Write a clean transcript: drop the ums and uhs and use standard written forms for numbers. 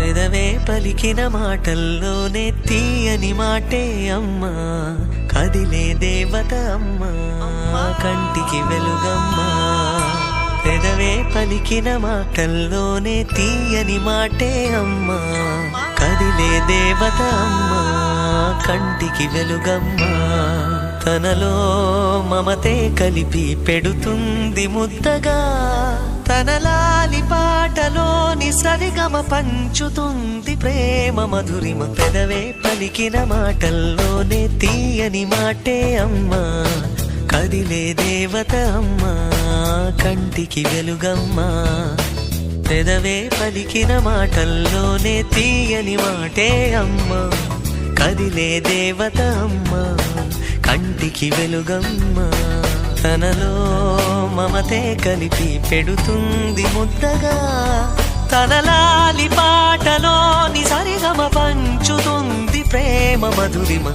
పెదవే పలికిన మాటల్లోనే తీయని మాటే అమ్మా, కదిలే దేవత అమ్మా, కంటికి వెలుగమ్మా. పెదవే పలికిన మాటల్లోనే తీయని మాటే అమ్మా, కదిలే దేవత అమ్మా, కంటికి వెలుగమ్మా. తనలో మమతే కలిపి పెడుతుంది ముద్దగా, తన లాలి పాటలోని సరిగమ పంచుతుంది ప్రేమ మధురిమ. పెదవే పలికిన మాటల్లోనే తీయని మాటే అమ్మా, కదిలే దేవత అమ్మా, కంటికి వెలుగమ్మా. పెదవే పలికిన మాటల్లోనే తీయని మాటే అమ్మా, కదిలే దేవత అమ్మా, కంటికి వెలుగమ్మా. తనలో మమతే కలిపి పెడుతుంది ముద్దగా, తన లాలి పాటలోని సరిగమ పంచుతుంది ప్రేమ మధురిమ.